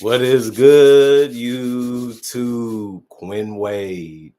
What is good, YouTube? Quinn Wade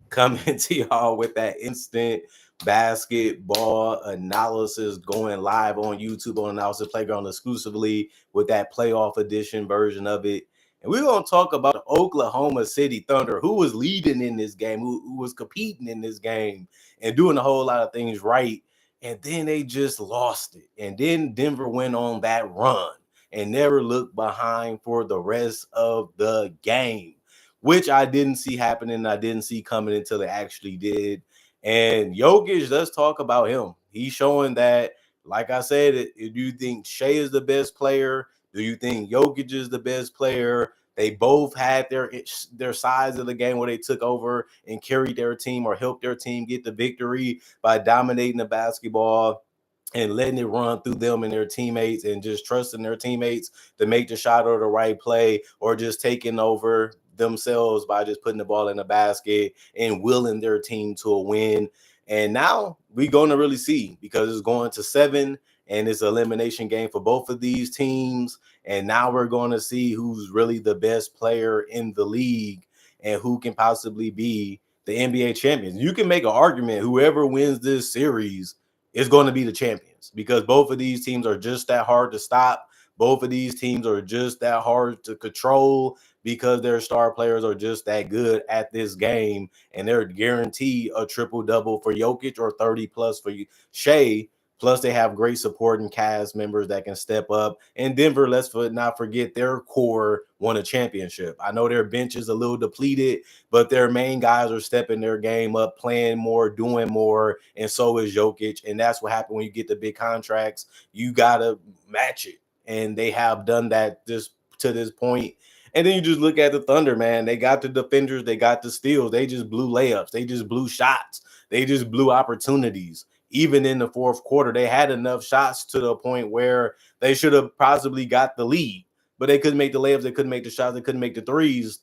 coming to y'all with that instant basketball analysis going live on YouTube on Analysis Playground exclusively with that playoff edition version of it. And we're going to talk about the Oklahoma City Thunder, who was leading in this game, who was competing in this game and doing a whole lot of things right. And then they just lost it. And then Denver went on that run and never looked behind for the rest of the game, which I didn't see happening. I didn't see coming until they actually did. And Jokic, let's talk about him. He's showing that, like I said, do you think Shea is the best player? Do you think Jokic is the best player? They both had their sides of the game where they took over and carried their team or helped their team get the victory by dominating the basketball and letting it run through them and their teammates and just trusting their teammates to make the shot or the right play or just taking over themselves by just putting the ball in the basket and willing their team to a win. And now we're going to really see because it's going to 7 and it's an elimination game for both of these teams. And now we're going to see who's really the best player in the league and who can possibly be the NBA champions. You can make an argument whoever wins this series is going to be the champions because both of these teams are just that hard to stop. Both of these teams are just that hard to control because their star players are just that good at this game, and they're guaranteed a triple-double for Jokic or 30-plus for Shea. Plus, they have great supporting cast members that can step up. And Denver, let's not forget, their core won a championship. I know their bench is a little depleted, but their main guys are stepping their game up, playing more, doing more, and so is Jokic. And that's what happened when you get the big contracts. You got to match it. And they have done that to this point. And then you just look at the Thunder, man. They got the defenders. They got the steals. They just blew layups. They just blew shots. They just blew opportunities. Even in the fourth quarter, they had enough shots to the point where they should have possibly got the lead. But they couldn't make the layups. They couldn't make the shots. They couldn't make the threes.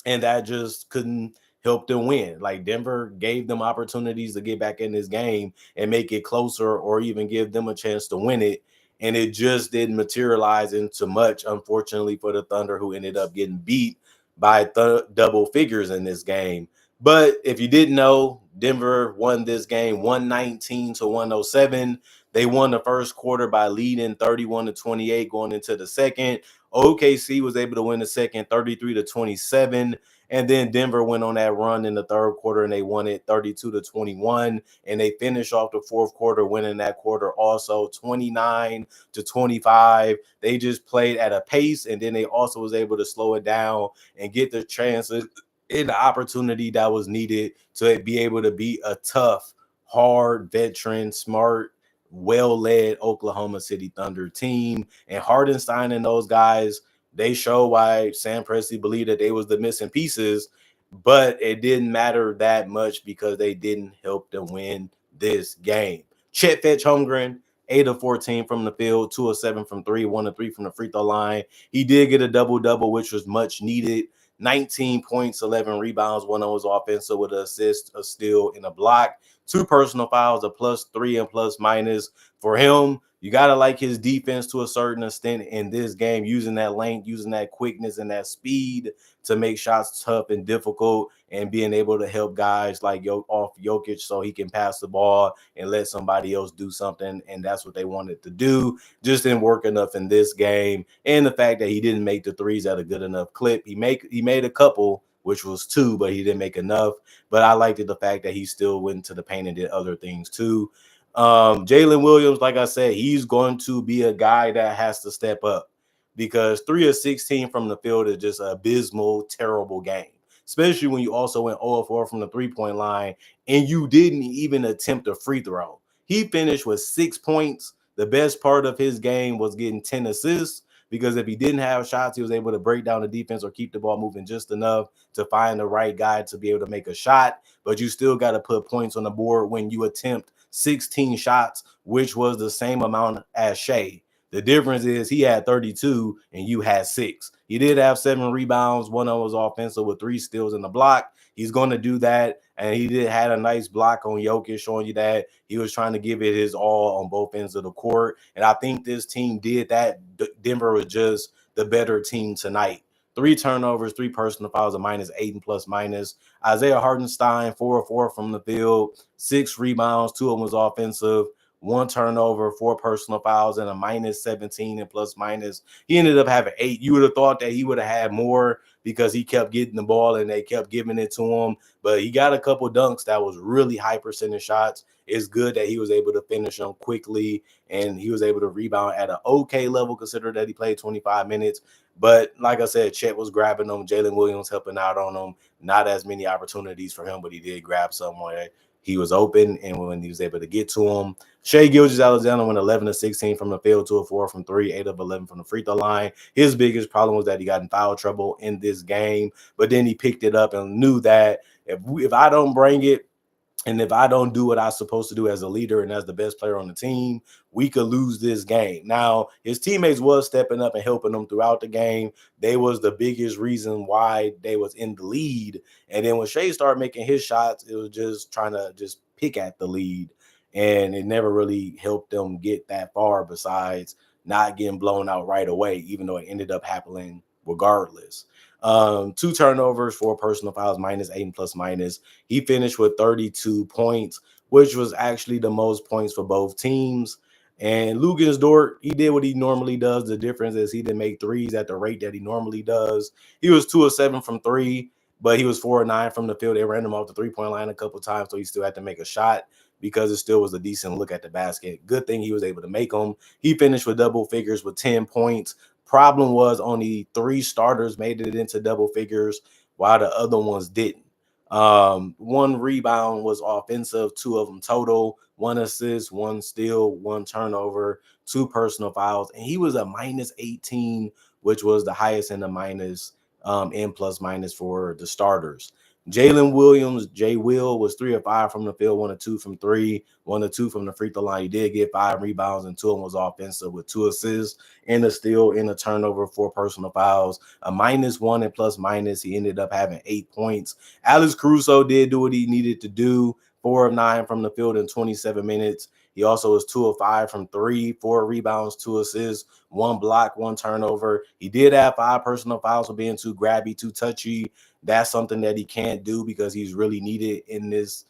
And that just couldn't help them win. Like Denver gave them opportunities to get back in this game and make it closer or even give them a chance to win it. And it just didn't materialize into much, unfortunately, for the Thunder, who ended up getting beat by double figures in this game. But if you didn't know, Denver won this game 119 to 107. They won the first quarter by leading 31 to 28 going into the second. OKC was able to win the second 33 to 27. And then Denver went on that run in the third quarter and they won it 32 to 21. And they finished off the fourth quarter winning that quarter also 29 to 25. They just played at a pace, and then they also was able to slow it down and get the chances and the opportunity that was needed to be able to beat a tough, hard, veteran, smart, well-led Oklahoma City Thunder team. And Hardenstein and those guys, they show why Sam Presti believed that they was the missing pieces, but it didn't matter that much because they didn't help them win this game. Chet Fetch Holmgren, 8 of 14 from the field, 2 of 7 from 3, 1 of 3 from the free throw line. He did get a double-double, which was much needed. 19 points, 11 rebounds, one on his offensive with an assist, a steal, and a block. 2 personal fouls, a +3 and plus minus for him. You got to like his defense to a certain extent in this game, using that length, using that quickness and that speed to make shots tough and difficult, and being able to help guys like off Jokic so he can pass the ball and let somebody else do something. And that's what they wanted to do. Just didn't work enough in this game. And the fact that he didn't make the threes at a good enough clip. He made a couple, which was 2, but he didn't make enough. But I liked the fact that he still went to the paint and did other things too. Jalen Williams, like I said, he's going to be a guy that has to step up because 3 of 16 from the field is just an abysmal, terrible game, especially when you also went 0 of 4 from the three-point line and you didn't even attempt a free throw. He finished with 6 points. The best part of his game was getting 10 assists because if he didn't have shots, he was able to break down the defense or keep the ball moving just enough to find the right guy to be able to make a shot. But you still got to put points on the board when you attempt 16 shots, which was the same amount as Shea. The difference is he had 32 and you had 6. He did have 7 rebounds. One of them was offensive with 3 steals in the block. He's going to do that. And he did had a nice block on Jokic, showing you that he was trying to give it his all on both ends of the court. And I think this team did that. Denver was just the better team tonight. 3 turnovers, 3 personal fouls, a -8 and plus minus. Isaiah Hartenstein, 4 of 4 from the field, 6 rebounds, 2 of them was offensive, 1 turnover, 4 personal fouls, and a -17 and plus minus. He ended up having 8. You would have thought that he would have had more because he kept getting the ball and they kept giving it to him. But he got a couple dunks that was really high percentage shots. It's good that he was able to finish them quickly and he was able to rebound at an okay level, considering that he played 25 minutes. But like I said, Chet was grabbing them, Jalen Williams helping out on them. Not as many opportunities for him, but he did grab somewhere. He was open, and when he was able to get to him, Shai Gilgeous-Alexander went 11 of 16 from the field, 2 of 4 from 3, 8 of 11 from the free throw line. His biggest problem was that he got in foul trouble in this game, but then he picked it up and knew that if I don't bring it, and if I don't do what I'm supposed to do as a leader and as the best player on the team, we could lose this game. Now, his teammates was stepping up and helping him throughout the game. They was the biggest reason why they was in the lead. And then when Shai started making his shots, it was just trying to just pick at the lead. And it never really helped them get that far besides not getting blown out right away, even though it ended up happening regardless. 2 turnovers, 4 personal fouls, -8 and plus minus. He finished with 32 points, which was actually the most points for both teams. And Luguentz Dort, he did what he normally does. The difference is he didn't make threes at the rate that he normally does. He was 2 of 7 from 3, but he was 4 of 9 from the field. They ran him off the 3-point line a couple times, so he still had to make a shot because it still was a decent look at the basket. Good thing he was able to make them. He finished with double figures with 10 points. Problem was only 3 starters made it into double figures while the other ones didn't. 1 rebound was offensive, 2 of them total, 1 assist, 1 steal, 1 turnover, 2 personal fouls, and he was a -18, which was the highest in the minus in plus minus for the starters. Jalen Williams, Jay Will, was 3 of 5 from the field, 1 of 2 from 3, 1 of 2 from the free throw line. He did get 5 rebounds, and 2 of them was offensive with 2 assists and a steal and a turnover, 4 personal fouls, a -1 and plus minus. He ended up having 8 points. Alex Caruso did do what he needed to do, 4 of 9 from the field in 27 minutes. He also was 2 of 5 from 3, 4 rebounds, 2 assists, 1 block, 1 turnover. He did have 5 personal fouls for being too grabby, too touchy. That's something that he can't do because he's really needed in this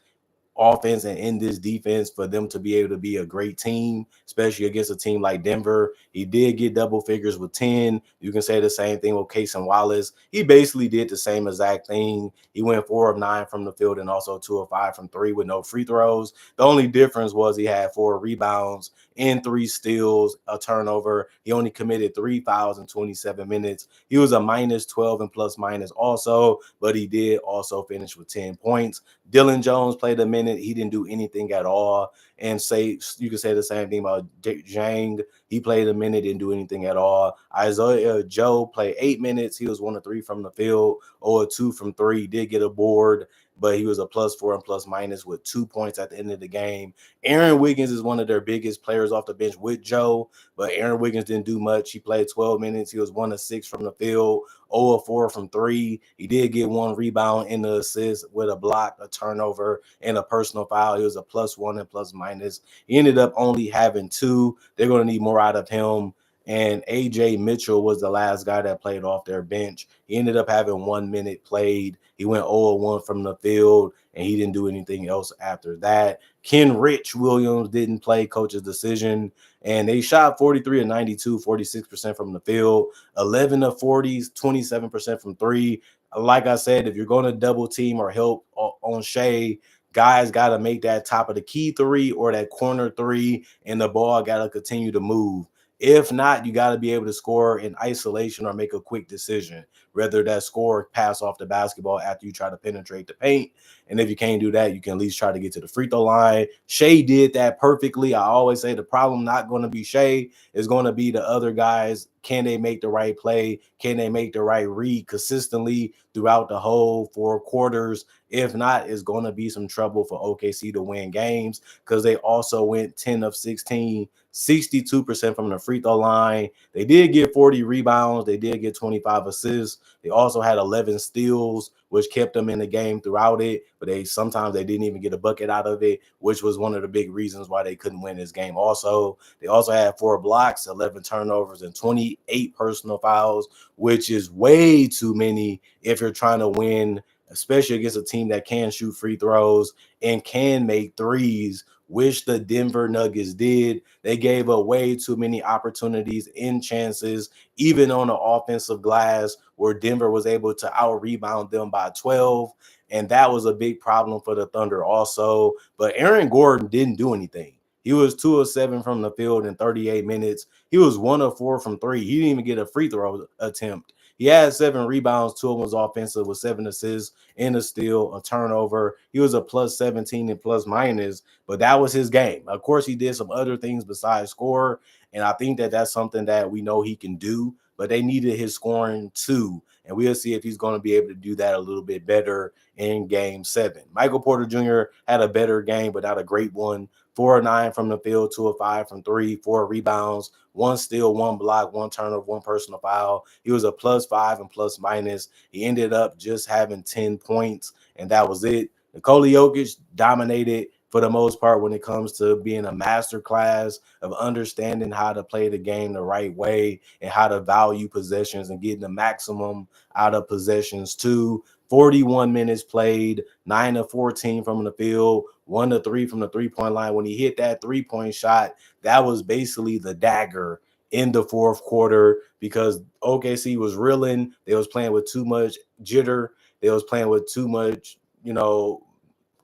offense and in this defense for them to be able to be a great team, especially against a team like Denver. He did get double figures with 10. You can say the same thing with Cason Wallace. He basically did the same exact thing. He went 4 of 9 from the field and also 2 of 5 from 3 with no free throws. The only difference was he had 4 rebounds and 3 steals, a turnover. He only committed 3 fouls in 27 minutes. He was a -12 and plus minus also, but he did also finish with 10 points. Dylan Jones played a minute. He didn't do anything at all. And say you can say the same thing about Zhang. He played a minute, didn't do anything at all. Isaiah Joe played 8 minutes. He was 1 of 3 from the field, or 2 from 3. He did get a board, but he was a +4 and plus minus with 2 points at the end of the game. Aaron Wiggins is one of their biggest players off the bench with Joe, but Aaron Wiggins didn't do much. He played 12 minutes. He was 1 of 6 from the field, 0 of 4 from 3. He did get 1 rebound in the assist with a block, a turnover, and a personal foul. He was a +1 and plus minus. He ended up only having 2. They're going to need more out of him. And AJ Mitchell was the last guy that played off their bench. He ended up having 1 minute played. He went 0-1 from the field, and he didn't do anything else after that. Kenrich Williams didn't play, coach's decision, and they shot 43 of 92, 46% from the field, 11 of 40s, 27% from 3. Like I said, if you're going to double team or help on Shai, guys got to make that top of the key 3 or that corner 3, and the ball got to continue to move. If not, you got to be able to score in isolation or make a quick decision, whether that score pass off the basketball after you try to penetrate the paint. And if you can't do that, you can at least try to get to the free throw line. Shai did that perfectly. I always say the problem not going to be Shai, is going to be the other guys. Can they make the right play? Can they make the right read consistently throughout the whole 4 quarters? If not, it's going to be some trouble for OKC to win games, because they also went 10 of 16, 62% from the free throw line. They did get 40 rebounds. They did get 25 assists. They also had 11 steals which kept them in the game throughout it. But sometimes they didn't even get a bucket out of it, which was one of the big reasons why they couldn't win this game. Also, they also had 4 blocks, 11 turnovers, and 28 personal fouls, which is way too many if you're trying to win, especially against a team that can shoot free throws and can make threes, which the Denver Nuggets did. They gave up way too many opportunities and chances, even on the offensive glass, where Denver was able to out-rebound them by 12. And that was a big problem for the Thunder also. But Aaron Gordon didn't do anything. He was 2 of 7 from the field in 38 minutes. He was 1 of 4 from 3. He didn't even get a free throw attempt. He had 7 rebounds, 2 of them was offensive with 7 assists and a steal, a turnover. He was a plus 17 and plus minus, but that was his game. Of course, he did some other things besides score, and I think that that's something that we know he can do, but they needed his scoring too, and we'll see if he's going to be able to do that a little bit better in Game 7. Michael Porter Jr. had a better game, but not a great one. 4 of 9 from the field, 2 of 5 from 3, 4 rebounds, 1 steal, 1 block, 1 turnover, 1 personal foul. He was a plus 5 and plus minus. He ended up just having 10 points, and that was it. Nikola Jokic dominated for the most part when it comes to being a master class of understanding how to play the game the right way and how to value possessions and getting the maximum out of possessions too. 41 minutes played, 9 of 14 from the field, 1 of 3 from the three-point line. When he hit that three-point shot, that was basically the dagger in the fourth quarter because OKC was reeling. They was playing with too much jitter. They was playing with too much,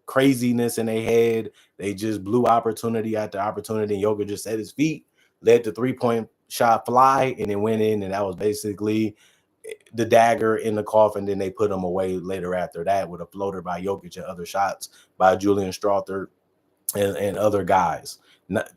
craziness in their head. They just blew opportunity after opportunity. And Jokic just set his feet, let the three-point shot fly, and it went in. And that was basically the dagger in the coffin. Then they put him away later after that with a floater by Jokic and other shots by Julian Strawther and other guys.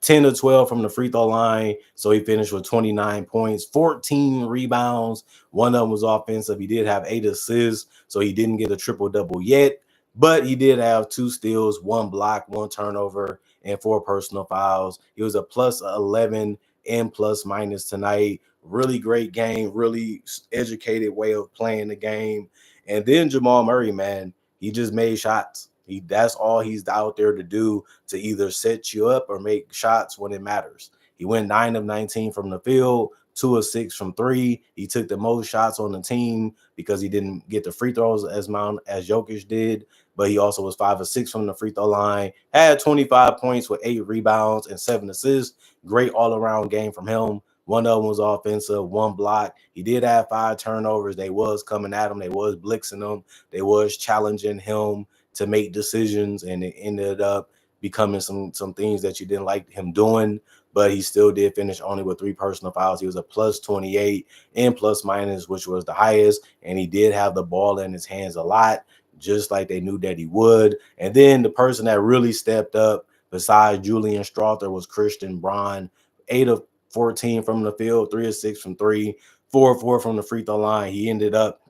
10 to 12 from the free throw line. So he finished with 29 points, 14 rebounds. One of them was offensive. He did have 8 assists, so he didn't get a triple-double yet. But he did have 2 steals, 1 block, 1 turnover, and 4 personal fouls. He was a plus 11 and plus minus tonight. Really great game, really educated way of playing the game. And then Jamal Murray, man, he just made shots. That's all he's out there to do, to either set you up or make shots when it matters. He went 9 of 19 from the field, 2 of 6 from 3. He took the most shots on the team because he didn't get the free throws as Jokic did, but he also was 5 of 6 from the free throw line. Had 25 points with 8 rebounds and 7 assists. Great all-around game from him. One of them was offensive, 1 block. He did have 5 turnovers. They was coming at him. They was blitzing him. They was challenging him to make decisions, and it ended up becoming some things that you didn't like him doing, but he still did finish only with 3 personal fouls. He was a plus 28 and plus minus, which was the highest, and he did have the ball in his hands a lot, just like they knew that he would. And then the person that really stepped up besides Julian Strawther was Christian Braun, 8 of 14 from the field, 3 of 6 from 3, 4 of 4 from the free throw line. He ended up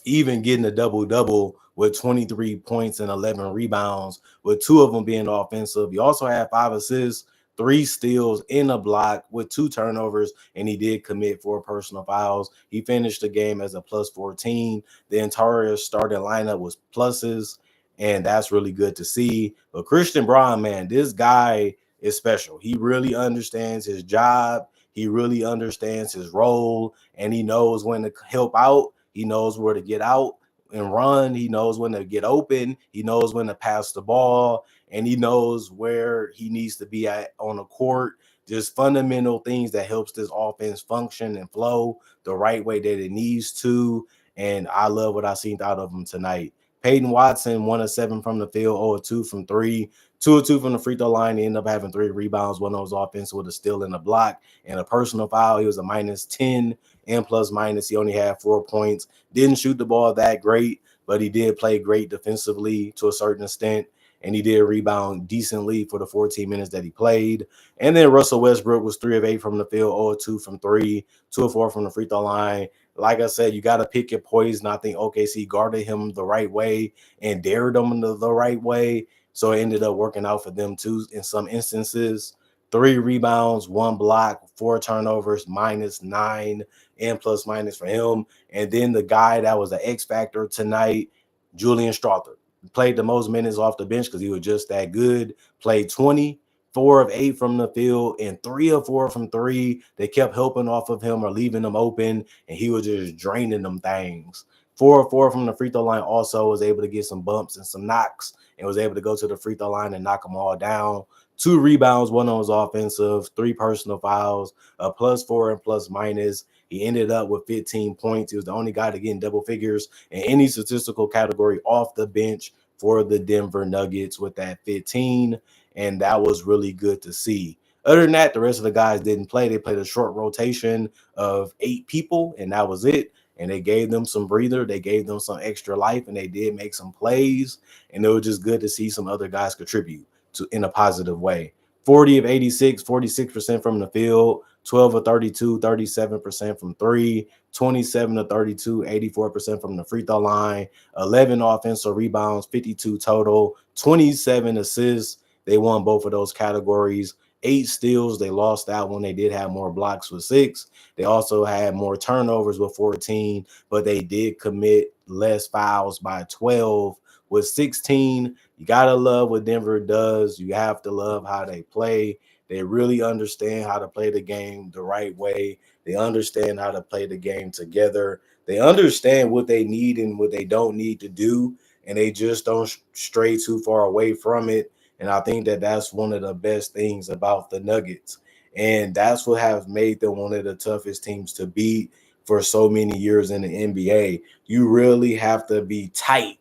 even getting a double-double with 23 points and 11 rebounds, with 2 of them being offensive. He also had 5 assists, 3 steals in a block with 2 turnovers, and he did commit 4 personal fouls. He finished the game as a plus 14. The entire starting lineup was pluses, and that's really good to see. But Christian Braun, man, this guy is special. He really understands his job. He really understands his role, and he knows when to help out. He knows where to get out and run. He knows when to get open. He knows when to pass the ball, and he knows where he needs to be at on the court. Just fundamental things that helps this offense function and flow the right way that it needs to. And I love what I seen out of him tonight. Peyton Watson, 1 of 7 from the field, 0 of 2 from 3, 2 of 2 from the free throw line. He ended up having 3 rebounds, 1 of those offense with a steal and a block and a personal foul. He was a minus 10 and plus minus. He only had 4 points. Didn't shoot the ball that great, but he did play great defensively to a certain extent, and he did rebound decently for the 14 minutes that he played. And then Russell Westbrook was 3 of 8 from the field, 0 of 2 from 3, 2 of 4 from the free throw line. Like I said, you got to pick your poison. I think OKC guarded him the right way and dared him the right way, so it ended up working out for them too in some instances. 3 rebounds, 1 block, 4 turnovers, minus 9 and plus minus for him. And then the guy that was the X factor tonight, Julian Strawther played the most minutes off the bench because he was just that good. Played 20, 4 of 8 from the field, and 3 of 4 from three. They kept helping off of him or leaving him open, and he was just draining them things. 4 of 4 from the free throw line. Also was able to get some bumps and some knocks, and was able to go to the free throw line and knock them all down. 2 rebounds, 1 on his offensive, 3 personal fouls, a +4 and plus minus. He ended up with 15 points. He was the only guy to get in double figures in any statistical category off the bench for the Denver Nuggets with that 15. And that was really good to see. Other than that, the rest of the guys didn't play. They played a short rotation of 8 people, and that was it. And they gave them some breather. They gave them some extra life, and they did make some plays. And it was just good to see some other guys contribute to in a positive way. 40 of 86, 46% from the field, 12 of 32, 37% from three, 27 of 32, 84% from the free throw line, 11 offensive rebounds, 52 total, 27 assists. They won both of those categories. 8 steals. They lost that one. They did have more blocks with 6. They also had more turnovers with 14, but they did commit less fouls by 12 with 16. You got to love what Denver does. You have to love how they play. They really understand how to play the game the right way. They understand how to play the game together. They understand what they need and what they don't need to do, and they just don't stray too far away from it. And I think that that's one of the best things about the Nuggets. And that's what has made them one of the toughest teams to beat for so many years in the NBA. You really have to be tight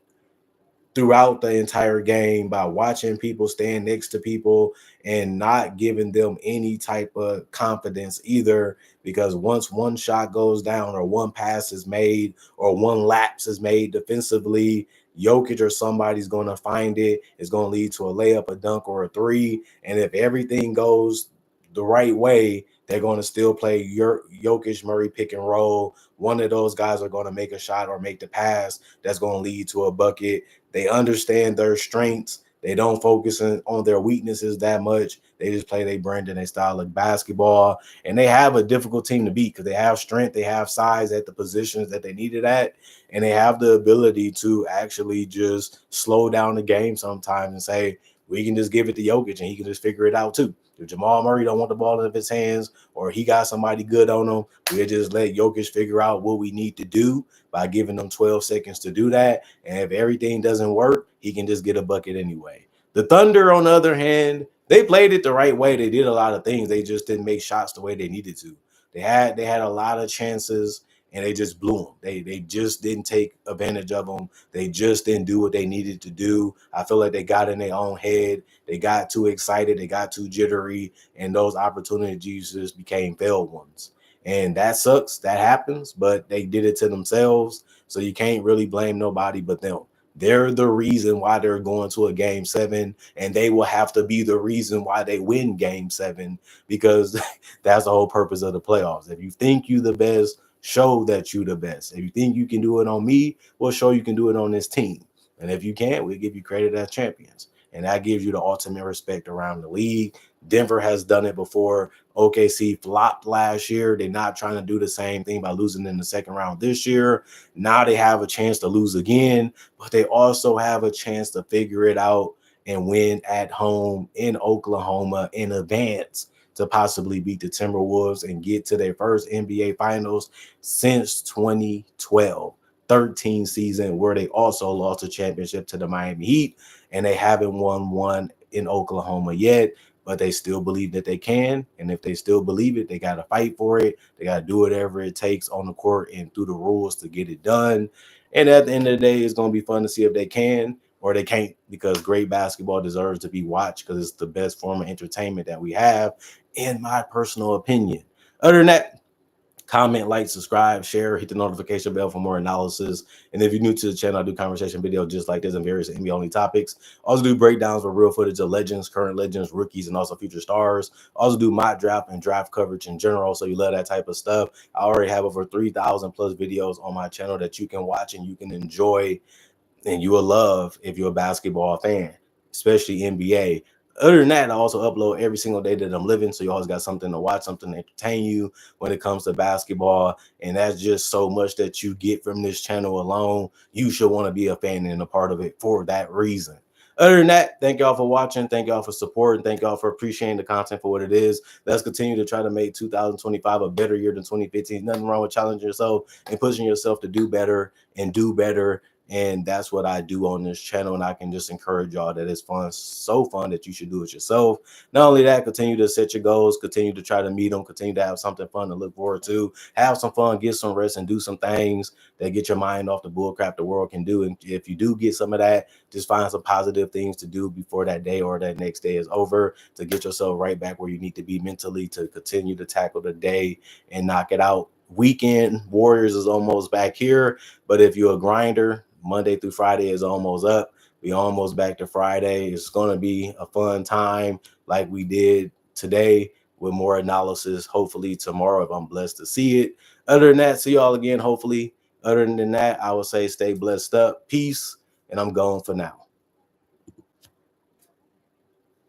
throughout the entire game by watching people stand next to people and not giving them any type of confidence either, because once one shot goes down or one pass is made or one lapse is made defensively, Jokic or somebody's going to find it. It's going to lead to a layup, a dunk, or a three. And if everything goes the right way, they're going to still play your Jokic Murray pick and roll. One of those guys are going to make a shot or make the pass that's going to lead to a bucket. They understand their strengths. They don't focus on their weaknesses that much. They just play their brand and their style of basketball. And they have a difficult team to beat because they have strength, they have size at the positions that they needed at, and they have the ability to actually just slow down the game sometimes and say, we can just give it to Jokic and he can just figure it out too. If Jamal Murray don't want the ball in his hands or he got somebody good on him, we'll just let Jokic figure out what we need to do by giving them 12 seconds to do that. And if everything doesn't work, he can just get a bucket anyway. The Thunder, on the other hand, they played it the right way. They did a lot of things. They just didn't make shots the way they needed to. They had a lot of chances and they just blew them. They just didn't take advantage of them. They just didn't do what they needed to do. I feel like they got in their own head. They got too excited. They got too jittery, and those opportunities just became failed ones. And that sucks. That happens, but they did it to themselves. So you can't really blame nobody but them. They're the reason why they're going to a game 7, and they will have to be the reason why they win game 7, because that's the whole purpose of the playoffs. If you think you the best, show that you the best. If you think you can do it on me, we'll show you can do it on this team. And if you can't, we'll give you credit as champions. And that gives you the ultimate respect around the league. Denver has done it before. OKC flopped last year. They're not trying to do the same thing by losing in the second round this year. Now they have a chance to lose again, but they also have a chance to figure it out and win at home in Oklahoma in advance to possibly beat the Timberwolves and get to their first NBA Finals since 2012. 13 season where they also lost a championship to the Miami Heat, and they haven't won one in Oklahoma yet, but they still believe that they can. And if they still believe it, they got to fight for it. They got to do whatever it takes on the court and through the rules to get it done. And at the end of the day, it's going to be fun to see if they can or they can't, because great basketball deserves to be watched because it's the best form of entertainment that we have, in my personal opinion. Other than that, comment, like, subscribe, share, hit the notification bell for more analysis. And if you're new to the channel, I do conversation videos just like this and various NBA only topics. Also do breakdowns with real footage of legends, current legends, rookies, and also future stars. Also do mock draft and draft coverage in general. So you love that type of stuff. I already have over 3,000 plus videos on my channel that you can watch and you can enjoy and you will love if you're a basketball fan, especially NBA. Other than that, I also upload every single day that I'm living, so you always got something to watch, something to entertain you when it comes to basketball. And that's just so much that you get from this channel alone. You should want to be a fan and a part of it for that reason. Other than that, thank y'all for watching. Thank y'all for supporting. Thank y'all for appreciating the content for what it is. Let's continue to try to make 2025 a better year than 2015. Nothing wrong with challenging yourself and pushing yourself to do better and do better. And that's what I do on this channel. And I can just encourage y'all that it's fun, so fun that you should do it yourself. Not only that, continue to set your goals, continue to try to meet them, continue to have something fun to look forward to, have some fun, get some rest, and do some things that get your mind off the bullcrap the world can do. And if you do get some of that, just find some positive things to do before that day or that next day is over to get yourself right back where you need to be mentally to continue to tackle the day and knock it out. Weekend Warriors is almost back here, but if you're a grinder, Monday through Friday is almost up. We almost back to Friday. It's going to be a fun time like we did today with more analysis. Hopefully tomorrow, if I'm blessed to see it. Other than that, see y'all again, hopefully. Other than that, I would say stay blessed up. Peace. And I'm going for now.